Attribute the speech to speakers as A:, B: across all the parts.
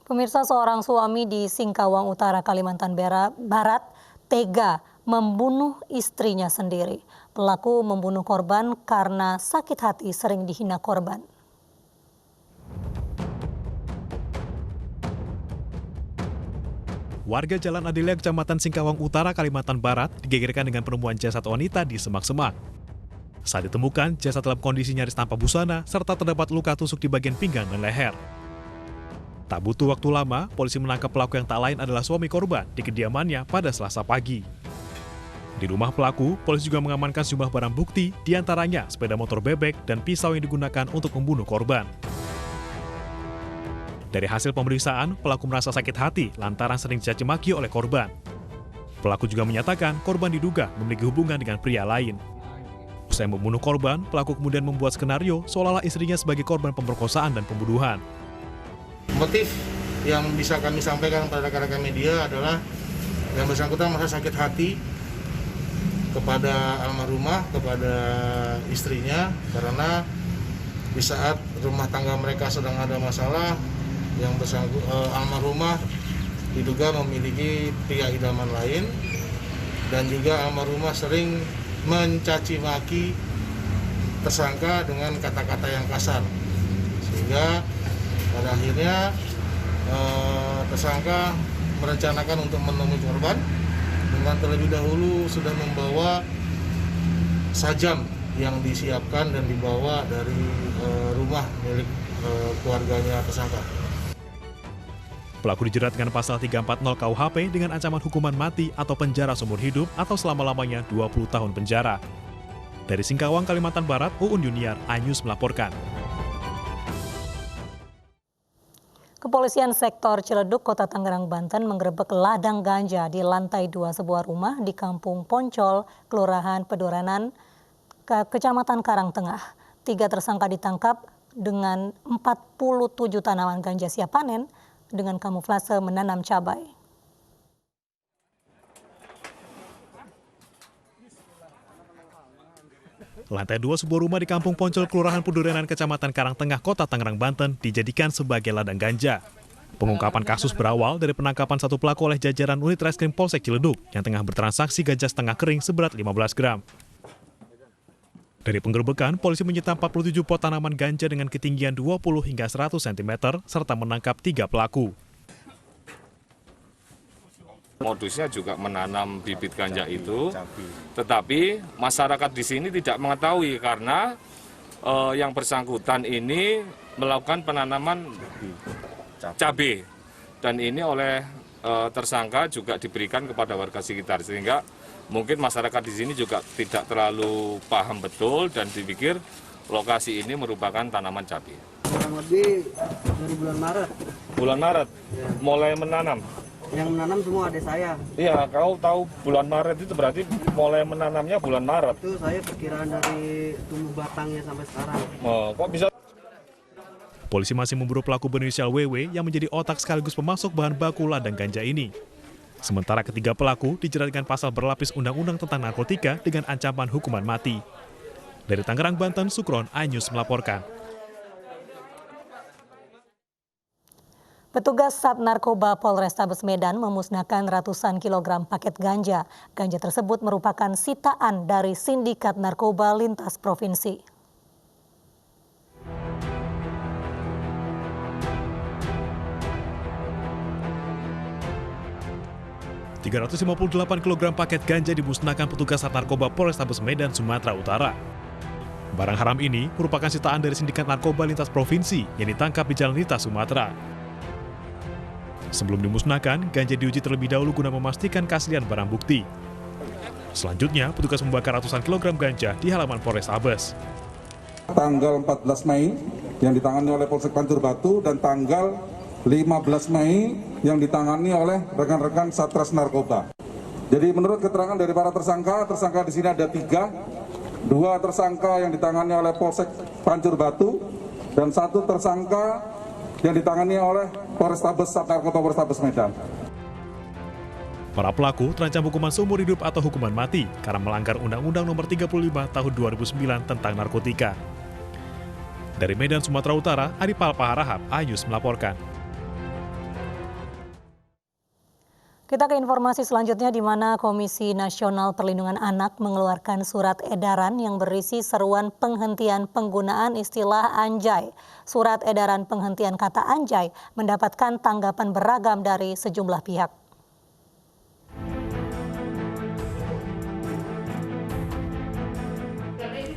A: Pemirsa, seorang suami di Singkawang Utara, Kalimantan Barat tega membunuh istrinya sendiri. Pelaku membunuh korban karena sakit hati sering dihina korban.
B: Warga Jalan Adelia, Kecamatan Singkawang Utara, Kalimantan Barat digegerkan dengan penemuan jasad wanita di semak-semak. Saat ditemukan, jasad dalam kondisi nyaris tanpa busana serta terdapat luka tusuk di bagian pinggang dan leher. Tak butuh waktu lama, polisi menangkap pelaku yang tak lain adalah suami korban di kediamannya pada Selasa pagi. Di rumah pelaku, polisi juga mengamankan sejumlah barang bukti, diantaranya sepeda motor bebek dan pisau yang digunakan untuk membunuh korban. Dari hasil pemeriksaan, pelaku merasa sakit hati lantaran sering dicaci maki oleh korban. Pelaku juga menyatakan korban diduga memiliki hubungan dengan pria lain. Usai membunuh korban, pelaku kemudian membuat skenario seolah-olah istrinya sebagai korban pemerkosaan dan pembunuhan.
C: Motif yang bisa kami sampaikan pada rekan-rekan media adalah yang bersangkutan merasa sakit hati kepada almarhumah, kepada istrinya, karena di saat rumah tangga mereka sedang ada masalah, yang almarhumah diduga memiliki pria idaman lain, dan juga almarhumah sering mencaci maki tersangka dengan kata-kata yang kasar, sehingga pada akhirnya tersangka merencanakan untuk menemui korban dengan terlebih dahulu sudah membawa sajam yang disiapkan dan dibawa dari rumah milik keluarganya tersangka.
B: Pelaku dijerat dengan pasal 340 KUHP dengan ancaman hukuman mati atau penjara seumur hidup atau selama-lamanya 20 tahun penjara. Dari Singkawang, Kalimantan Barat, Uun Yuniar, iNews melaporkan.
A: Kepolisian sektor Ciledug, Kota Tangerang, Banten menggerebek ladang ganja di lantai 2 sebuah rumah di Kampung Poncol, Kelurahan Pedoranan, Kecamatan Karangtengah. 3 tersangka ditangkap dengan 47 tanaman ganja siap panen dengan kamuflase menanam cabai.
B: Lantai 2 sebuah rumah di Kampung Poncol, Kelurahan Pedoranan, Kecamatan Karangtengah, Kota Tangerang, Banten dijadikan sebagai ladang ganja. Pengungkapan kasus berawal dari penangkapan satu pelaku oleh jajaran unit Reskrim Polsek Ciledug yang tengah bertransaksi ganja setengah kering seberat 15 gram. Dari penggerebekan, polisi menyita 47 pot tanaman ganja dengan ketinggian 20 hingga 100 cm serta menangkap 3 pelaku.
D: Modusnya juga menanam bibit ganja itu, tetapi masyarakat di sini tidak mengetahui karena yang bersangkutan ini melakukan penanaman cabai dan ini oleh tersangka juga diberikan kepada warga sekitar, sehingga mungkin masyarakat di sini juga tidak terlalu paham betul dan dipikir lokasi ini merupakan tanaman cabai.
E: Kurang lebih dari bulan Maret.
D: Bulan Maret, ya. Mulai menanam.
E: Yang menanam semua adik saya.
D: Iya, kau tahu bulan Maret itu berarti mulai menanamnya bulan Maret.
E: Itu saya perkiraan dari tumbuh batangnya sampai sekarang.
D: Oh, kok bisa?
B: Polisi masih memburu pelaku berinisial WW yang menjadi otak sekaligus pemasok bahan baku ladang ganja ini. Sementara ketiga pelaku dijerat dengan pasal berlapis Undang-Undang tentang narkotika dengan ancaman hukuman mati. Dari Tangerang, Banten, Sukron, iNews melaporkan.
A: Petugas Sat Narkoba Polrestabes Medan memusnahkan ratusan kilogram paket ganja. Ganja tersebut merupakan sitaan dari sindikat narkoba lintas provinsi. ...358 kg paket ganja dimusnahkan petugas Sat Narkoba Polrestabes Medan, Sumatera Utara. Barang haram ini merupakan sitaan dari sindikat narkoba lintas provinsi yang ditangkap di Jalan Lintas, Sumatera. Sebelum dimusnahkan, ganja diuji terlebih dahulu guna memastikan keaslian barang bukti. Selanjutnya, petugas membakar ratusan kilogram ganja di halaman Polrestabes.
F: Tanggal 14 Mei yang ditangani oleh Polsek Pancur Batu dan tanggal 15 Mei yang ditangani oleh rekan-rekan Satres Narkoba. Jadi menurut keterangan dari para tersangka di sini ada 3. 2 tersangka yang ditangani oleh Polsek Pancur Batu dan 1 tersangka yang ditangani oleh Polrestabes Sat Narkoba Polrestabes Medan.
B: Para pelaku terancam hukuman seumur hidup atau hukuman mati karena melanggar Undang-Undang Nomor 35 Tahun 2009 tentang narkotika. Dari Medan, Sumatera Utara, Adipal Paharahap, iNews melaporkan.
A: Kita ke informasi selanjutnya di mana Komisi Nasional Perlindungan Anak mengeluarkan surat edaran yang berisi seruan penghentian penggunaan istilah anjay. Surat edaran penghentian kata anjay mendapatkan tanggapan beragam dari sejumlah pihak.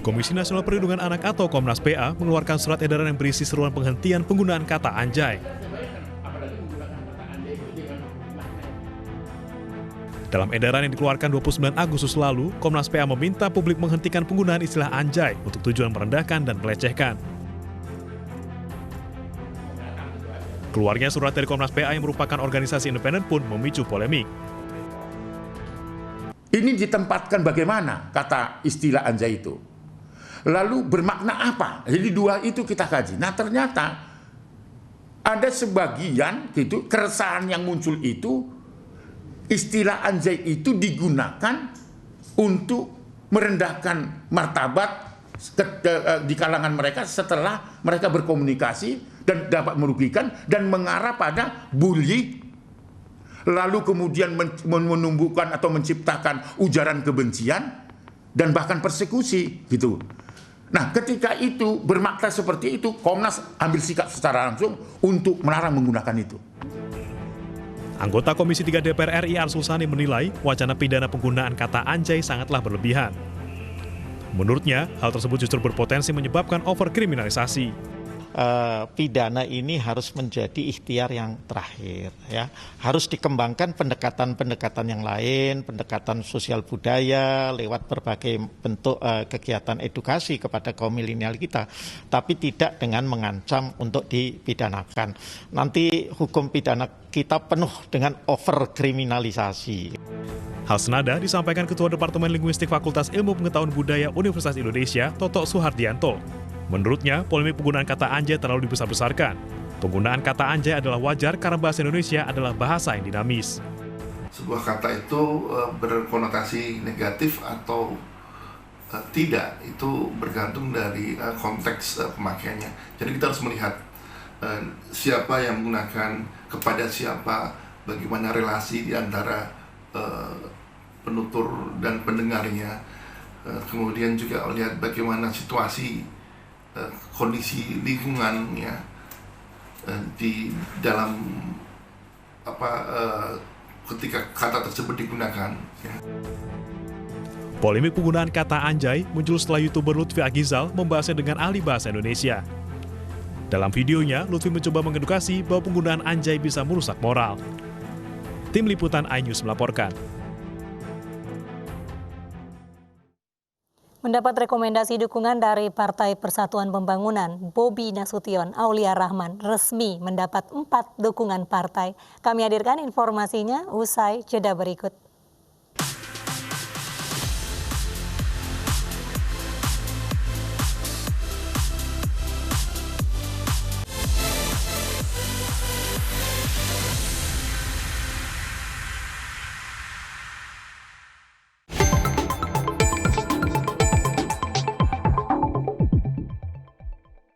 B: Komisi Nasional Perlindungan Anak atau Komnas PA mengeluarkan surat edaran yang berisi seruan penghentian penggunaan kata anjay. Dalam edaran yang dikeluarkan 29 Agustus lalu, Komnas PA meminta publik menghentikan penggunaan istilah anjay untuk tujuan merendahkan dan melecehkan. Keluarnya surat dari Komnas PA yang merupakan organisasi independen pun memicu polemik.
G: Ini ditempatkan bagaimana kata istilah anjay itu? Lalu bermakna apa? Jadi dua itu kita kaji. Nah ternyata ada sebagian gitu keresahan yang muncul itu, istilah anjay itu digunakan untuk merendahkan martabat di kalangan mereka setelah mereka berkomunikasi dan dapat merugikan dan mengarah pada bully, lalu kemudian menumbuhkan atau menciptakan ujaran kebencian dan bahkan persekusi gitu. Nah, ketika itu bermakna seperti itu, Komnas ambil sikap secara langsung untuk melarang menggunakan itu.
B: Anggota Komisi 3 DPR RI Arsul Sani menilai wacana pidana penggunaan kata anjay sangatlah berlebihan. Menurutnya, hal tersebut justru berpotensi menyebabkan overkriminalisasi.
H: Pidana ini harus menjadi ikhtiar yang terakhir, ya. Harus dikembangkan pendekatan-pendekatan yang lain, pendekatan sosial budaya lewat berbagai bentuk kegiatan edukasi kepada kaum milenial kita, tapi tidak dengan mengancam untuk dipidanakan. Nanti hukum pidana kita penuh dengan overkriminalisasi.
B: Hal senada disampaikan Ketua Departemen Linguistik Fakultas Ilmu Pengetahuan Budaya Universitas Indonesia, Toto Suhardianto. Menurutnya, polemik penggunaan kata anjay terlalu dibesar-besarkan. Penggunaan kata anjay adalah wajar karena bahasa Indonesia adalah bahasa yang dinamis.
I: Sebuah kata itu berkonotasi negatif atau tidak, itu bergantung dari konteks pemakaiannya. Jadi kita harus melihat siapa yang menggunakan, kepada siapa, bagaimana relasi di antara penutur dan pendengarnya. Kemudian juga lihat bagaimana situasi kondisi lingkungan ya di dalam ketika kata tersebut digunakan ya.
B: Polemik penggunaan kata anjay muncul setelah YouTuber Lutfi Agizal membahasnya dengan ahli bahasa Indonesia. Dalam videonya, Lutfi mencoba mengedukasi bahwa penggunaan anjay bisa merusak moral. Tim Liputan iNews melaporkan.
A: Mendapat rekomendasi dukungan dari Partai Persatuan Pembangunan, Bobi Nasution Aulia Rahman resmi mendapat 4 dukungan partai. Kami hadirkan informasinya usai jeda berikut.